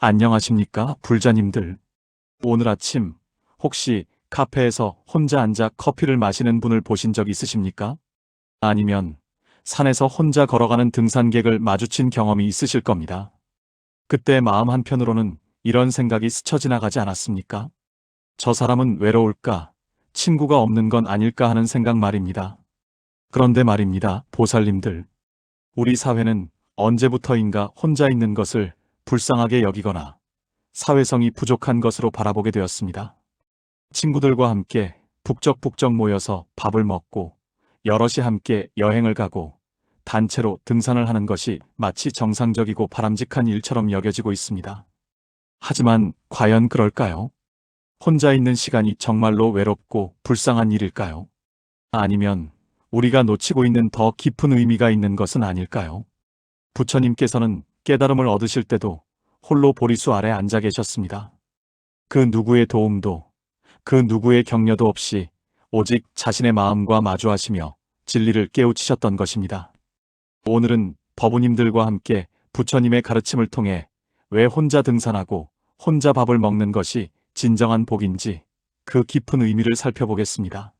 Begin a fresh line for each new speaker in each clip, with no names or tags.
안녕하십니까, 불자님들. 오늘 아침 혹시 카페에서 혼자 앉아 커피를 마시는 분을 보신 적 있으십니까? 아니면 산에서 혼자 걸어가는 등산객을 마주친 경험이 있으실 겁니다. 그때 마음 한편으로는 이런 생각이 스쳐 지나가지 않았습니까? 저 사람은 외로울까? 친구가 없는 건 아닐까 하는 생각 말입니다. 그런데 말입니다, 보살님들. 우리 사회는 언제부터인가 혼자 있는 것을 불쌍하게 여기거나 사회성이 부족한 것으로 바라보게 되었습니다. 친구들과 함께 북적북적 모여서 밥을 먹고 여럿이 함께 여행을 가고 단체로 등산을 하는 것이 마치 정상적이고 바람직한 일처럼 여겨지고 있습니다. 하지만 과연 그럴까요? 혼자 있는 시간이 정말로 외롭고 불쌍한 일일까요? 아니면 우리가 놓치고 있는 더 깊은 의미가 있는 것은 아닐까요? 부처님께서는 깨달음을 얻으실 때도 홀로 보리수 아래 앉아 계셨습니다. 그 누구의 도움도, 그 누구의 격려도 없이 오직 자신의 마음과 마주하시며 진리를 깨우치셨던 것입니다. 오늘은 법우님들과 함께 부처님의 가르침을 통해 왜 혼자 등산하고 혼자 밥을 먹는 것이 진정한 복인지 그 깊은 의미를 살펴보겠습니다.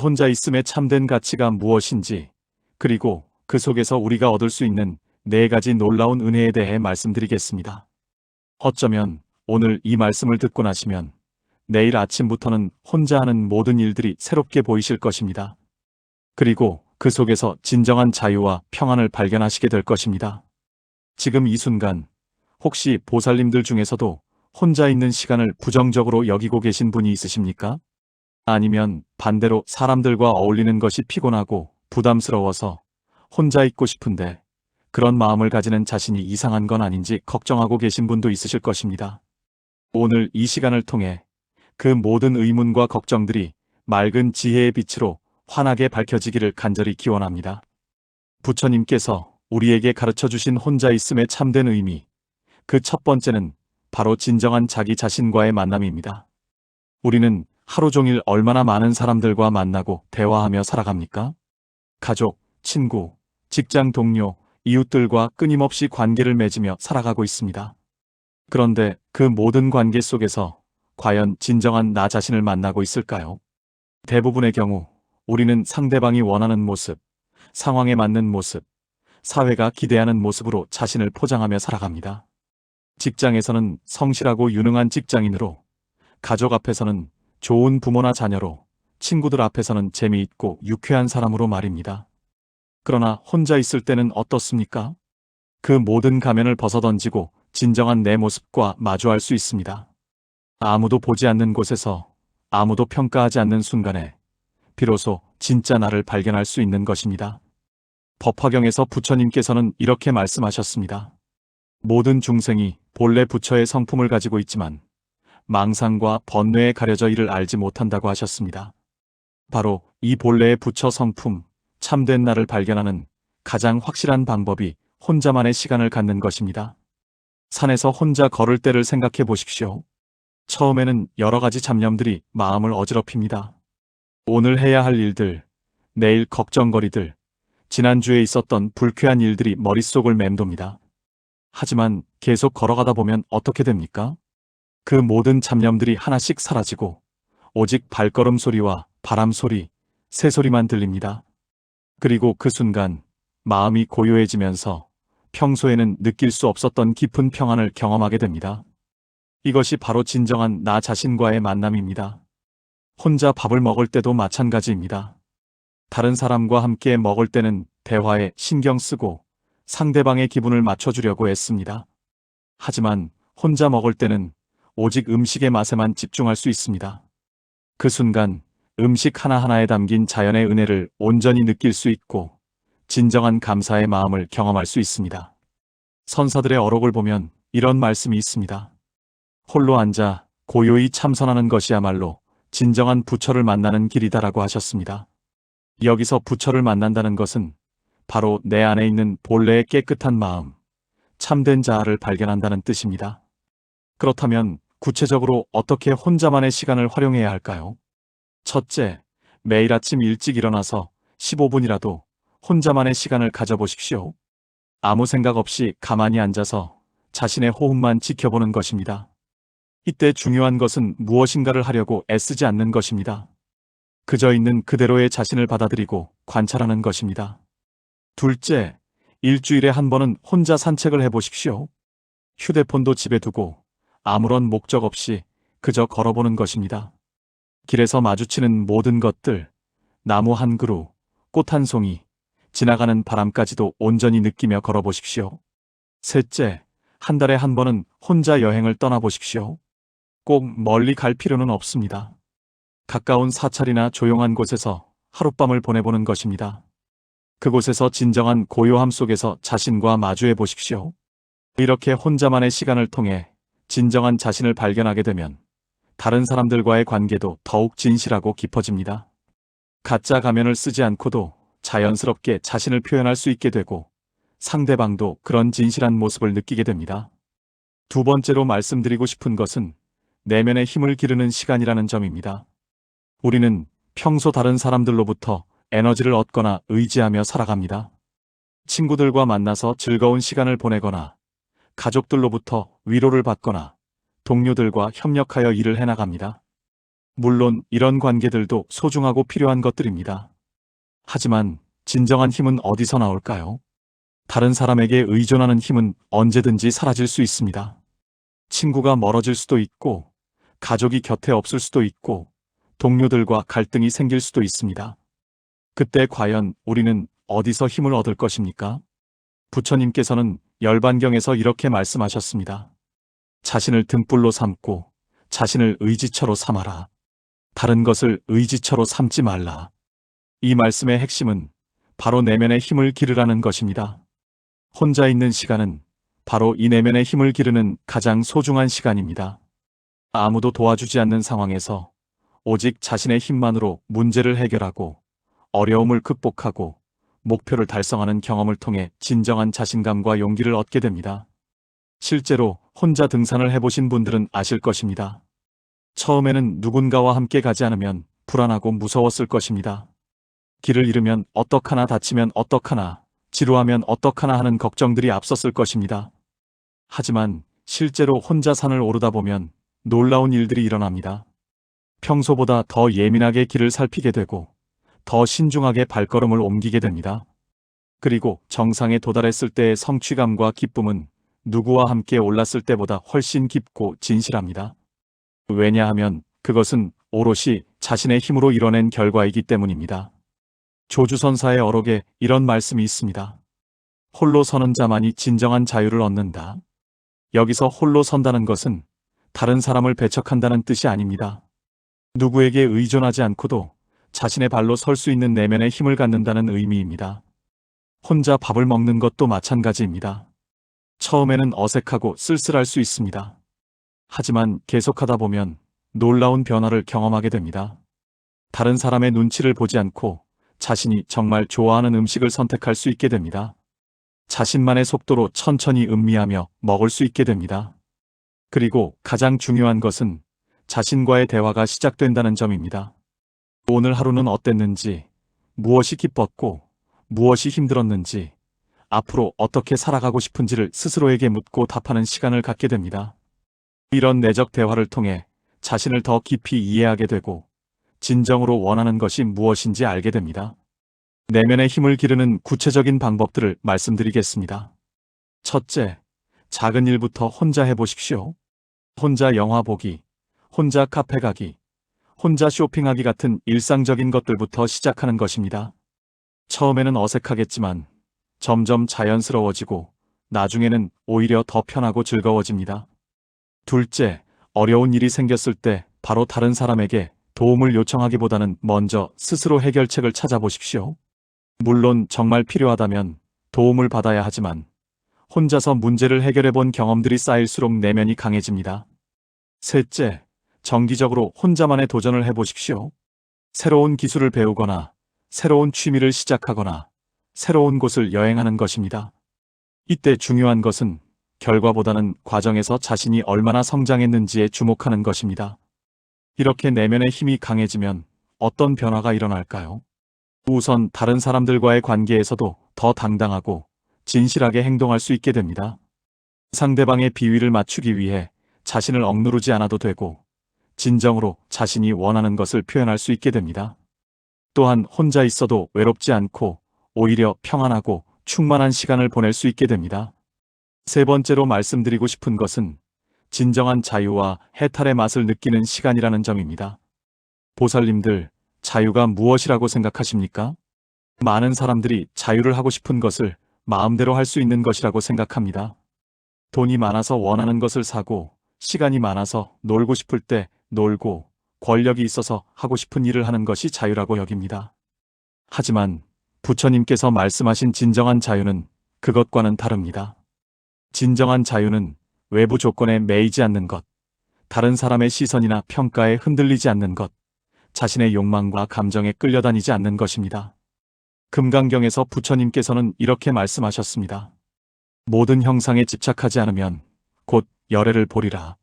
혼자 있음의 참된 가치가 무엇인지, 그리고 그 속에서 우리가 얻을 수 있는 4가지 놀라운 은혜에 대해 말씀드리겠습니다. 어쩌면 오늘 이 말씀을 듣고 나시면 내일 아침부터는 혼자 하는 모든 일들이 새롭게 보이실 것입니다. 그리고 그 속에서 진정한 자유와 평안을 발견하시게 될 것입니다. 지금 이 순간 혹시 보살님들 중에서도 혼자 있는 시간을 부정적으로 여기고 계신 분이 있으십니까? 아니면 반대로 사람들과 어울리는 것이 피곤하고 부담스러워서 혼자 있고 싶은데 그런 마음을 가지는 자신이 이상한 건 아닌지 걱정하고 계신 분도 있으실 것입니다. 오늘 이 시간을 통해 그 모든 의문과 걱정들이 맑은 지혜의 빛으로 환하게 밝혀지기를 간절히 기원합니다. 부처님께서 우리에게 가르쳐 주신 혼자 있음의 참된 의미, 그 첫 번째는 바로 진정한 자기 자신과의 만남입니다. 우리는 하루 종일 얼마나 많은 사람들과 만나고 대화하며 살아갑니까? 가족, 친구, 직장 동료, 이웃들과 끊임없이 관계를 맺으며 살아가고 있습니다. 그런데 그 모든 관계 속에서 과연 진정한 나 자신을 만나고 있을까요? 대부분의 경우 우리는 상대방이 원하는 모습, 상황에 맞는 모습, 사회가 기대하는 모습으로 자신을 포장하며 살아갑니다. 직장에서는 성실하고 유능한 직장인으로, 가족 앞에서는 좋은 부모나 자녀로, 친구들 앞에서는 재미있고 유쾌한 사람으로 말입니다. 그러나 혼자 있을 때는 어떻습니까? 그 모든 가면을 벗어던지고 진정한 내 모습과 마주할 수 있습니다. 아무도 보지 않는 곳에서, 아무도 평가하지 않는 순간에 비로소 진짜 나를 발견할 수 있는 것입니다. 법화경에서 부처님께서는 이렇게 말씀하셨습니다. 모든 중생이 본래 부처의 성품을 가지고 있지만 망상과 번뇌에 가려져 이를 알지 못한다고 하셨습니다. 바로 이 본래의 부처 성품, 참된 나를 발견하는 가장 확실한 방법이 혼자만의 시간을 갖는 것입니다. 산에서 혼자 걸을 때를 생각해 보십시오. 처음에는 여러 가지 잡념들이 마음을 어지럽힙니다. 오늘 해야 할 일들, 내일 걱정거리들, 지난주에 있었던 불쾌한 일들이 머릿속을 맴돕니다. 하지만 계속 걸어가다 보면 어떻게 됩니까? 그 모든 잡념들이 하나씩 사라지고 오직 발걸음 소리와 바람 소리, 새 소리만 들립니다. 그리고 그 순간 마음이 고요해지면서 평소에는 느낄 수 없었던 깊은 평안을 경험하게 됩니다. 이것이 바로 진정한 나 자신과의 만남입니다. 혼자 밥을 먹을 때도 마찬가지입니다. 다른 사람과 함께 먹을 때는 대화에 신경 쓰고 상대방의 기분을 맞춰주려고 애씁니다. 하지만 혼자 먹을 때는 오직 음식의 맛에만 집중할 수 있습니다. 그 순간 음식 하나하나에 담긴 자연의 은혜를 온전히 느낄 수 있고 진정한 감사의 마음을 경험할 수 있습니다. 선사들의 어록을 보면 이런 말씀이 있습니다. 홀로 앉아 고요히 참선하는 것이야말로 진정한 부처를 만나는 길이다라고 하셨습니다. 여기서 부처를 만난다는 것은 바로 내 안에 있는 본래의 깨끗한 마음, 참된 자아를 발견한다는 뜻입니다. 그렇다면 구체적으로 어떻게 혼자만의 시간을 활용해야 할까요? 첫째, 매일 아침 일찍 일어나서 15분이라도 혼자만의 시간을 가져보십시오. 아무 생각 없이 가만히 앉아서 자신의 호흡만 지켜보는 것입니다. 이때 중요한 것은 무엇인가를 하려고 애쓰지 않는 것입니다. 그저 있는 그대로의 자신을 받아들이고 관찰하는 것입니다. 둘째, 일주일에 한 번은 혼자 산책을 해보십시오. 휴대폰도 집에 두고 아무런 목적 없이 그저 걸어보는 것입니다. 길에서 마주치는 모든 것들, 나무 한 그루, 꽃 한 송이, 지나가는 바람까지도 온전히 느끼며 걸어보십시오. 셋째, 한 달에 한 번은 혼자 여행을 떠나보십시오. 꼭 멀리 갈 필요는 없습니다. 가까운 사찰이나 조용한 곳에서 하룻밤을 보내보는 것입니다. 그곳에서 진정한 고요함 속에서 자신과 마주해 보십시오. 이렇게 혼자만의 시간을 통해 진정한 자신을 발견하게 되면 다른 사람들과의 관계도 더욱 진실하고 깊어집니다. 가짜 가면을 쓰지 않고도 자연스럽게 자신을 표현할 수 있게 되고 상대방도 그런 진실한 모습을 느끼게 됩니다. 두 번째로 말씀드리고 싶은 것은 내면의 힘을 기르는 시간이라는 점입니다. 우리는 평소 다른 사람들로부터 에너지를 얻거나 의지하며 살아갑니다. 친구들과 만나서 즐거운 시간을 보내거나 가족들로부터 위로를 받거나 동료들과 협력하여 일을 해나갑니다. 물론 이런 관계들도 소중하고 필요한 것들입니다. 하지만 진정한 힘은 어디서 나올까요? 다른 사람에게 의존하는 힘은 언제든지 사라질 수 있습니다. 친구가 멀어질 수도 있고, 가족이 곁에 없을 수도 있고, 동료들과 갈등이 생길 수도 있습니다. 그때 과연 우리는 어디서 힘을 얻을 것입니까? 부처님께서는 열반경에서 이렇게 말씀하셨습니다. 자신을 등불로 삼고 자신을 의지처로 삼아라. 다른 것을 의지처로 삼지 말라. 이 말씀의 핵심은 바로 내면의 힘을 기르라는 것입니다. 혼자 있는 시간은 바로 이 내면의 힘을 기르는 가장 소중한 시간입니다. 아무도 도와주지 않는 상황에서 오직 자신의 힘만으로 문제를 해결하고 어려움을 극복하고 목표를 달성하는 경험을 통해 진정한 자신감과 용기를 얻게 됩니다. 실제로 혼자 등산을 해보신 분들은 아실 것입니다. 처음에는 누군가와 함께 가지 않으면 불안하고 무서웠을 것입니다. 길을 잃으면 어떡하나, 다치면 어떡하나, 지루하면 어떡하나 하는 걱정들이 앞섰을 것입니다. 하지만 실제로 혼자 산을 오르다 보면 놀라운 일들이 일어납니다. 평소보다 더 예민하게 길을 살피게 되고 더 신중하게 발걸음을 옮기게 됩니다. 그리고 정상에 도달했을 때의 성취감과 기쁨은 누구와 함께 올랐을 때보다 훨씬 깊고 진실합니다. 왜냐하면 그것은 오롯이 자신의 힘으로 이뤄낸 결과이기 때문입니다. 조주선사의 어록에 이런 말씀이 있습니다. 홀로 서는 자만이 진정한 자유를 얻는다. 여기서 홀로 선다는 것은 다른 사람을 배척한다는 뜻이 아닙니다. 누구에게 의존하지 않고도 자신의 발로 설 수 있는 내면의 힘을 갖는다는 의미입니다. 혼자 밥을 먹는 것도 마찬가지입니다. 처음에는 어색하고 쓸쓸할 수 있습니다. 하지만 계속하다 보면 놀라운 변화를 경험하게 됩니다. 다른 사람의 눈치를 보지 않고 자신이 정말 좋아하는 음식을 선택할 수 있게 됩니다. 자신만의 속도로 천천히 음미하며 먹을 수 있게 됩니다. 그리고 가장 중요한 것은 자신과의 대화가 시작된다는 점입니다. 오늘 하루는 어땠는지, 무엇이 기뻤고, 무엇이 힘들었는지, 앞으로 어떻게 살아가고 싶은지를 스스로에게 묻고 답하는 시간을 갖게 됩니다. 이런 내적 대화를 통해 자신을 더 깊이 이해하게 되고 진정으로 원하는 것이 무엇인지 알게 됩니다. 내면의 힘을 기르는 구체적인 방법들을 말씀드리겠습니다. 첫째, 작은 일부터 혼자 해보십시오. 혼자 영화 보기, 혼자 카페 가기, 혼자 쇼핑하기 같은 일상적인 것들부터 시작하는 것입니다. 처음에는 어색하겠지만 점점 자연스러워지고 나중에는 오히려 더 편하고 즐거워집니다. 둘째, 어려운 일이 생겼을 때 바로 다른 사람에게 도움을 요청하기보다는 먼저 스스로 해결책을 찾아보십시오. 물론 정말 필요하다면 도움을 받아야 하지만 혼자서 문제를 해결해 본 경험들이 쌓일수록 내면이 강해집니다. 셋째, 정기적으로 혼자만의 도전을 해보십시오. 새로운 기술을 배우거나 새로운 취미를 시작하거나 새로운 곳을 여행하는 것입니다. 이때 중요한 것은 결과보다는 과정에서 자신이 얼마나 성장했는지에 주목하는 것입니다. 이렇게 내면의 힘이 강해지면 어떤 변화가 일어날까요? 우선 다른 사람들과의 관계에서도 더 당당하고 진실하게 행동할 수 있게 됩니다. 상대방의 비위를 맞추기 위해 자신을 억누르지 않아도 되고, 진정으로 자신이 원하는 것을 표현할 수 있게 됩니다. 또한 혼자 있어도 외롭지 않고 오히려 평안하고 충만한 시간을 보낼 수 있게 됩니다. 세 번째로 말씀드리고 싶은 것은 진정한 자유와 해탈의 맛을 느끼는 시간이라는 점입니다. 보살님들, 자유가 무엇이라고 생각하십니까? 많은 사람들이 자유를 하고 싶은 것을 마음대로 할 수 있는 것이라고 생각합니다. 돈이 많아서 원하는 것을 사고, 시간이 많아서 놀고 싶을 때 놀고, 권력이 있어서 하고 싶은 일을 하는 것이 자유라고 여깁니다. 하지만 부처님께서 말씀하신 진정한 자유는 그것과는 다릅니다. 진정한 자유는 외부 조건에 매이지 않는 것, 다른 사람의 시선이나 평가에 흔들리지 않는 것, 자신의 욕망과 감정에 끌려다니지 않는 것입니다. 금강경에서 부처님께서는 이렇게 말씀하셨습니다. 모든 형상에 집착하지 않으면 곧 열애를 보리라.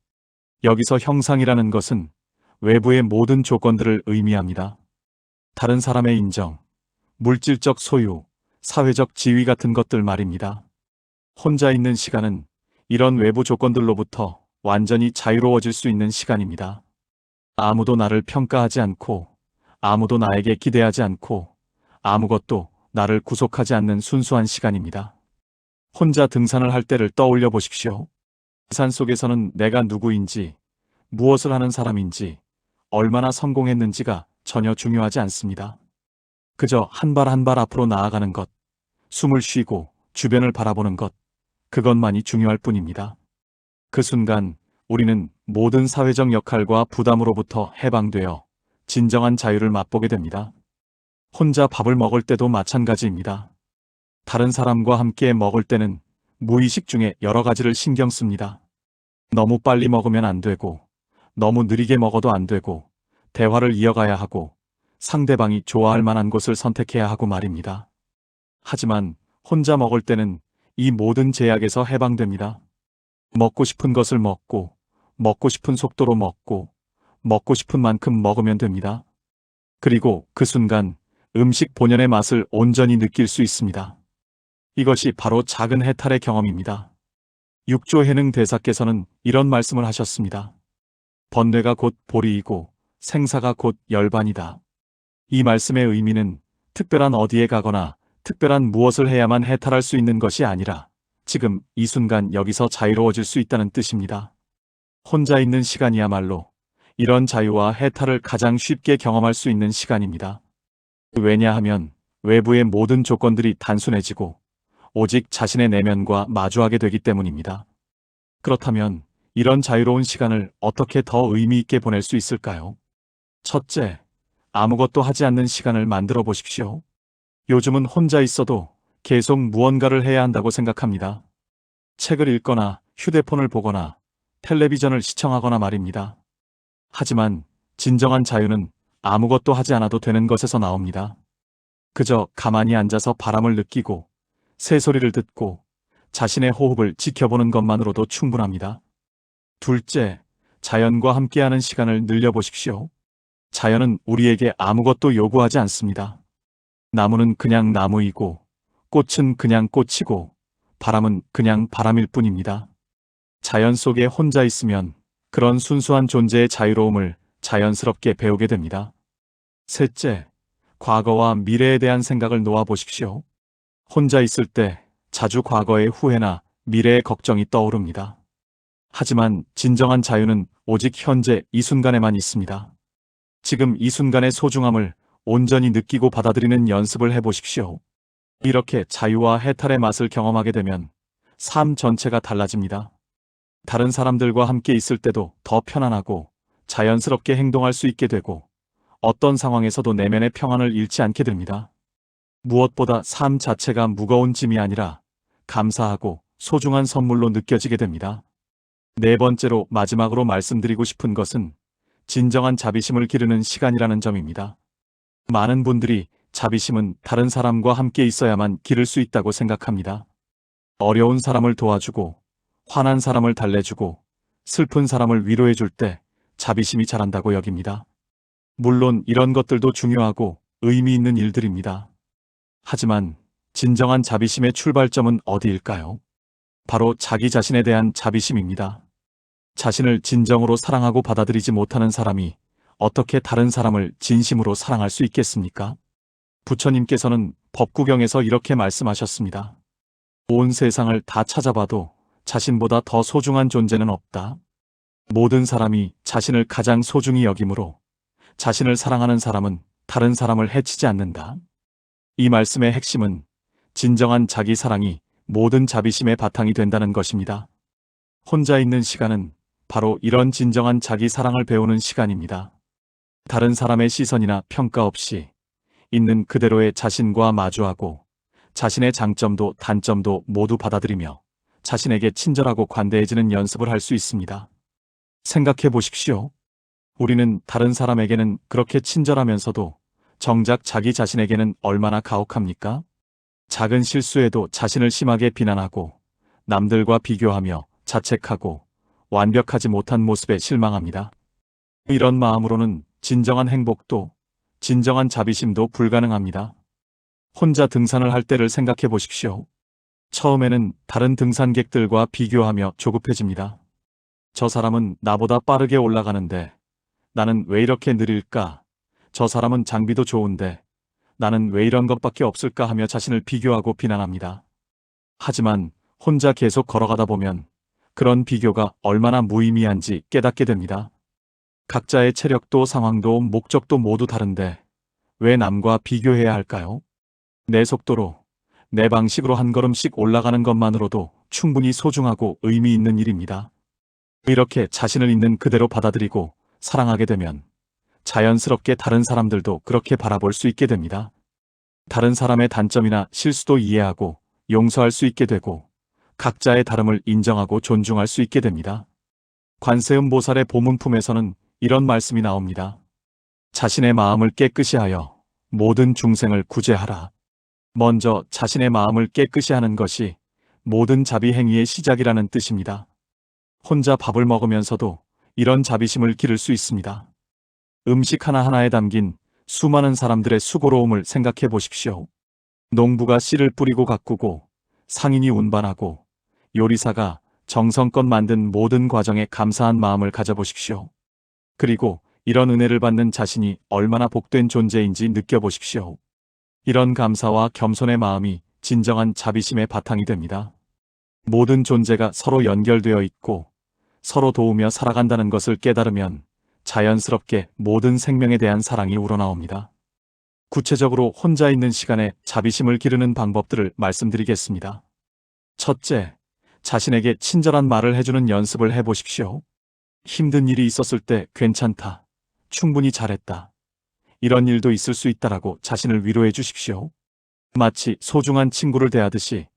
여기서 형상이라는 것은 외부의 모든 조건들을 의미합니다. 다른 사람의 인정, 물질적 소유, 사회적 지위 같은 것들 말입니다. 혼자 있는 시간은 이런 외부 조건들로부터 완전히 자유로워질 수 있는 시간입니다. 아무도 나를 평가하지 않고, 아무도 나에게 기대하지 않고, 아무것도 나를 구속하지 않는 순수한 시간입니다. 혼자 등산을 할 때를 떠올려 보십시오. 산 속에서는 내가 누구인지, 무엇을 하는 사람인지, 얼마나 성공했는지가 전혀 중요하지 않습니다. 그저 한 발 한 발 앞으로 나아가는 것, 숨을 쉬고 주변을 바라보는 것, 그것만이 중요할 뿐입니다. 그 순간 우리는 모든 사회적 역할과 부담으로부터 해방되어 진정한 자유를 맛보게 됩니다. 혼자 밥을 먹을 때도 마찬가지입니다. 다른 사람과 함께 먹을 때는 무의식 중에 여러 가지를 신경 씁니다. 너무 빨리 먹으면 안 되고, 너무 느리게 먹어도 안 되고, 대화를 이어가야 하고, 상대방이 좋아할 만한 곳을 선택해야 하고 말입니다. 하지만 혼자 먹을 때는 이 모든 제약에서 해방됩니다. 먹고 싶은 것을 먹고, 먹고 싶은 속도로 먹고, 먹고 싶은 만큼 먹으면 됩니다. 그리고 그 순간 음식 본연의 맛을 온전히 느낄 수 있습니다. 이것이 바로 작은 해탈의 경험입니다. 육조해능 대사께서는 이런 말씀을 하셨습니다. 번뇌가 곧 보리이고 생사가 곧 열반이다. 이 말씀의 의미는 특별한 어디에 가거나 특별한 무엇을 해야만 해탈할 수 있는 것이 아니라 지금 이 순간 여기서 자유로워질 수 있다는 뜻입니다. 혼자 있는 시간이야말로 이런 자유와 해탈을 가장 쉽게 경험할 수 있는 시간입니다. 왜냐하면 외부의 모든 조건들이 단순해지고 오직 자신의 내면과 마주하게 되기 때문입니다. 그렇다면 이런 자유로운 시간을 어떻게 더 의미 있게 보낼 수 있을까요? 첫째, 아무것도 하지 않는 시간을 만들어 보십시오. 요즘은 혼자 있어도 계속 무언가를 해야 한다고 생각합니다. 책을 읽거나 휴대폰을 보거나 텔레비전을 시청하거나 말입니다. 하지만 진정한 자유는 아무것도 하지 않아도 되는 것에서 나옵니다. 그저 가만히 앉아서 바람을 느끼고 새소리를 듣고 자신의 호흡을 지켜보는 것만으로도 충분합니다. 둘째, 자연과 함께하는 시간을 늘려보십시오. 자연은 우리에게 아무것도 요구하지 않습니다. 나무는 그냥 나무이고, 꽃은 그냥 꽃이고, 바람은 그냥 바람일 뿐입니다. 자연 속에 혼자 있으면 그런 순수한 존재의 자유로움을 자연스럽게 배우게 됩니다. 셋째, 과거와 미래에 대한 생각을 놓아보십시오. 혼자 있을 때 자주 과거의 후회나 미래의 걱정이 떠오릅니다. 하지만 진정한 자유는 오직 현재 이 순간에만 있습니다. 지금 이 순간의 소중함을 온전히 느끼고 받아들이는 연습을 해보십시오. 이렇게 자유와 해탈의 맛을 경험하게 되면 삶 전체가 달라집니다. 다른 사람들과 함께 있을 때도 더 편안하고 자연스럽게 행동할 수 있게 되고 어떤 상황에서도 내면의 평안을 잃지 않게 됩니다. 무엇보다 삶 자체가 무거운 짐이 아니라 감사하고 소중한 선물로 느껴지게 됩니다. 네 번째로 마지막으로 말씀드리고 싶은 것은 진정한 자비심을 기르는 시간이라는 점입니다. 많은 분들이 자비심은 다른 사람과 함께 있어야만 기를 수 있다고 생각합니다. 어려운 사람을 도와주고, 화난 사람을 달래주고, 슬픈 사람을 위로해줄 때 자비심이 자란다고 여깁니다. 물론 이런 것들도 중요하고 의미 있는 일들입니다. 하지만 진정한 자비심의 출발점은 어디일까요? 바로 자기 자신에 대한 자비심입니다. 자신을 진정으로 사랑하고 받아들이지 못하는 사람이 어떻게 다른 사람을 진심으로 사랑할 수 있겠습니까? 부처님께서는 법구경에서 이렇게 말씀하셨습니다. 온 세상을 다 찾아봐도 자신보다 더 소중한 존재는 없다. 모든 사람이 자신을 가장 소중히 여기므로 자신을 사랑하는 사람은 다른 사람을 해치지 않는다. 이 말씀의 핵심은 진정한 자기 사랑이 모든 자비심의 바탕이 된다는 것입니다. 혼자 있는 시간은 바로 이런 진정한 자기 사랑을 배우는 시간입니다. 다른 사람의 시선이나 평가 없이 있는 그대로의 자신과 마주하고 자신의 장점도 단점도 모두 받아들이며 자신에게 친절하고 관대해지는 연습을 할 수 있습니다. 생각해 보십시오. 우리는 다른 사람에게는 그렇게 친절하면서도 정작 자기 자신에게는 얼마나 가혹합니까? 작은 실수에도 자신을 심하게 비난하고 남들과 비교하며 자책하고 완벽하지 못한 모습에 실망합니다. 이런 마음으로는 진정한 행복도 진정한 자비심도 불가능합니다. 혼자 등산을 할 때를 생각해 보십시오. 처음에는 다른 등산객들과 비교하며 조급해집니다. 저 사람은 나보다 빠르게 올라가는데 나는 왜 이렇게 느릴까? 저 사람은 장비도 좋은데 나는 왜 이런 것밖에 없을까 하며 자신을 비교하고 비난합니다. 하지만 혼자 계속 걸어가다 보면 그런 비교가 얼마나 무의미한지 깨닫게 됩니다. 각자의 체력도 상황도 목적도 모두 다른데 왜 남과 비교해야 할까요? 내 속도로, 내 방식으로 한 걸음씩 올라가는 것만으로도 충분히 소중하고 의미 있는 일입니다. 이렇게 자신을 있는 그대로 받아들이고 사랑하게 되면 자연스럽게 다른 사람들도 그렇게 바라볼 수 있게 됩니다. 다른 사람의 단점이나 실수도 이해하고 용서할 수 있게 되고 각자의 다름을 인정하고 존중할 수 있게 됩니다. 관세음보살의 보문품에서는 이런 말씀이 나옵니다. 자신의 마음을 깨끗이 하여 모든 중생을 구제하라. 먼저 자신의 마음을 깨끗이 하는 것이 모든 자비 행위의 시작이라는 뜻입니다. 혼자 밥을 먹으면서도 이런 자비심을 기를 수 있습니다. 음식 하나하나에 담긴 수많은 사람들의 수고로움을 생각해 보십시오. 농부가 씨를 뿌리고 가꾸고 상인이 운반하고 요리사가 정성껏 만든 모든 과정에 감사한 마음을 가져보십시오. 그리고 이런 은혜를 받는 자신이 얼마나 복된 존재인지 느껴보십시오. 이런 감사와 겸손의 마음이 진정한 자비심의 바탕이 됩니다. 모든 존재가 서로 연결되어 있고 서로 도우며 살아간다는 것을 깨달으면 자연스럽게 모든 생명에 대한 사랑이 우러나옵니다. 구체적으로 혼자 있는 시간에 자비심을 기르는 방법들을 말씀드리겠습니다. 첫째, 자신에게 친절한 말을 해주는 연습을 해보십시오. 힘든 일이 있었을 때 괜찮다, 충분히 잘했다, 이런 일도 있을 수 있다라고 자신을 위로해 주십시오. 마치 소중한 친구를 대하듯이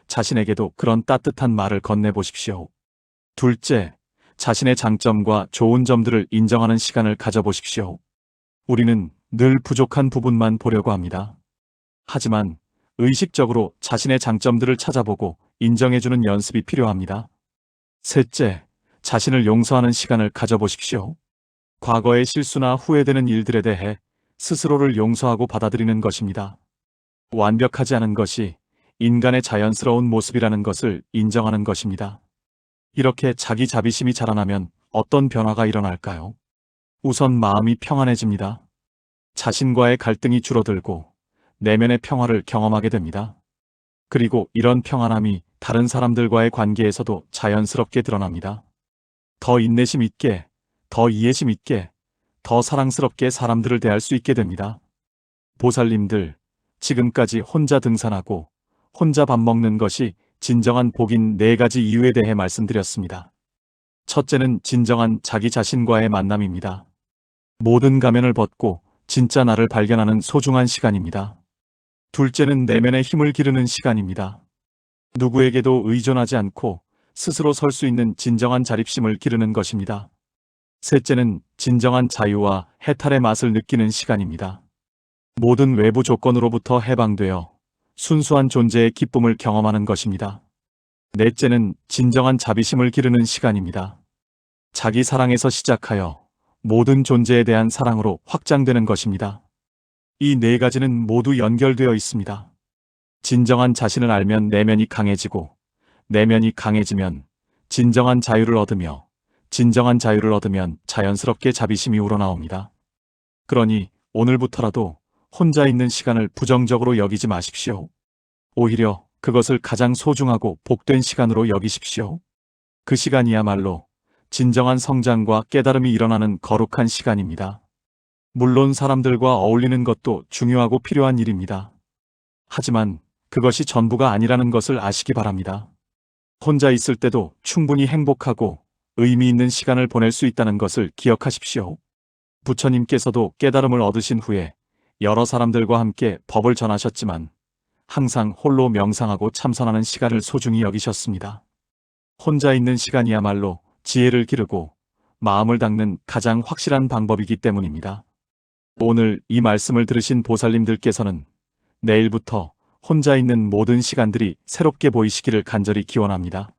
자신에게도 그런 따뜻한 말을 건네보십시오. 둘째, 자신의 장점과 좋은 점들을 인정하는 시간을 가져보십시오. 우리는 늘 부족한 부분만 보려고 합니다. 하지만 의식적으로 자신의 장점들을 찾아보고 인정해주는 연습이 필요합니다. 셋째, 자신을 용서하는 시간을 가져보십시오. 과거의 실수나 후회되는 일들에 대해 스스로를 용서하고 받아들이는 것입니다. 완벽하지 않은 것이 인간의 자연스러운 모습이라는 것을 인정하는 것입니다. 이렇게 자기 자비심이 자라나면 어떤 변화가 일어날까요? 우선 마음이 평안해집니다. 자신과의 갈등이 줄어들고 내면의 평화를 경험하게 됩니다. 그리고 이런 평안함이 다른 사람들과의 관계에서도 자연스럽게 드러납니다. 더 인내심 있게, 더 이해심 있게, 더 사랑스럽게 사람들을 대할 수 있게 됩니다. 보살님들, 지금까지 혼자 등산하고 혼자 밥 먹는 것이 진정한 복인 4가지 이유에 대해 말씀드렸습니다. 첫째는 진정한 자기 자신과의 만남입니다. 모든 가면을 벗고 진짜 나를 발견하는 소중한 시간입니다. 둘째는 내면의 힘을 기르는 시간입니다. 누구에게도 의존하지 않고 스스로 설 수 있는 진정한 자립심을 기르는 것입니다. 셋째는 진정한 자유와 해탈의 맛을 느끼는 시간입니다. 모든 외부 조건으로부터 해방되어 순수한 존재의 기쁨을 경험하는 것입니다. 넷째는 진정한 자비심을 기르는 시간입니다. 자기 사랑에서 시작하여 모든 존재에 대한 사랑으로 확장되는 것입니다. 이 4가지는 모두 연결되어 있습니다. 진정한 자신을 알면 내면이 강해지고 내면이 강해지면 진정한 자유를 얻으며 진정한 자유를 얻으면 자연스럽게 자비심이 우러나옵니다. 그러니 오늘부터라도 혼자 있는 시간을 부정적으로 여기지 마십시오. 오히려 그것을 가장 소중하고 복된 시간으로 여기십시오. 그 시간이야말로 진정한 성장과 깨달음이 일어나는 거룩한 시간입니다. 물론 사람들과 어울리는 것도 중요하고 필요한 일입니다. 하지만 그것이 전부가 아니라는 것을 아시기 바랍니다. 혼자 있을 때도 충분히 행복하고 의미 있는 시간을 보낼 수 있다는 것을 기억하십시오. 부처님께서도 깨달음을 얻으신 후에 여러 사람들과 함께 법을 전하셨지만 항상 홀로 명상하고 참선하는 시간을 소중히 여기셨습니다. 혼자 있는 시간이야말로 지혜를 기르고 마음을 닦는 가장 확실한 방법이기 때문입니다. 오늘 이 말씀을 들으신 보살님들께서는 내일부터 혼자 있는 모든 시간들이 새롭게 보이시기를 간절히 기원합니다.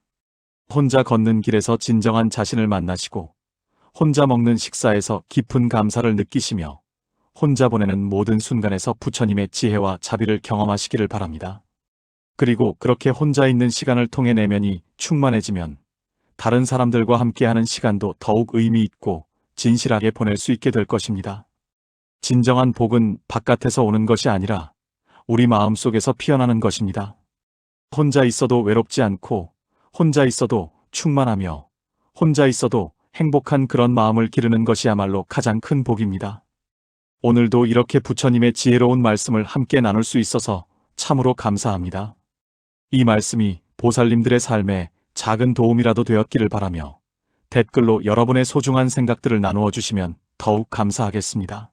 혼자 걷는 길에서 진정한 자신을 만나시고 혼자 먹는 식사에서 깊은 감사를 느끼시며 혼자 보내는 모든 순간에서 부처님의 지혜와 자비를 경험하시기를 바랍니다. 그리고 그렇게 혼자 있는 시간을 통해 내면이 충만해지면 다른 사람들과 함께하는 시간도 더욱 의미 있고 진실하게 보낼 수 있게 될 것입니다. 진정한 복은 바깥에서 오는 것이 아니라 우리 마음속에서 피어나는 것입니다. 혼자 있어도 외롭지 않고 혼자 있어도 충만하며 혼자 있어도 행복한 그런 마음을 기르는 것이야말로 가장 큰 복입니다. 오늘도 이렇게 부처님의 지혜로운 말씀을 함께 나눌 수 있어서 참으로 감사합니다. 이 말씀이 보살님들의 삶에 작은 도움이라도 되었기를 바라며 댓글로 여러분의 소중한 생각들을 나누어 주시면 더욱 감사하겠습니다.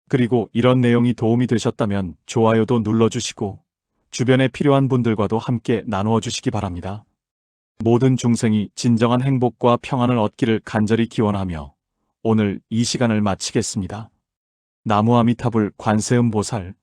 그리고 이런 내용이 도움이 되셨다면 좋아요도 눌러주시고 주변에 필요한 분들과도 함께 나누어 주시기 바랍니다. 모든 중생이 진정한 행복과 평안을 얻기를 간절히 기원하며 오늘 이 시간을 마치겠습니다. 나무 아미타불 관세음보살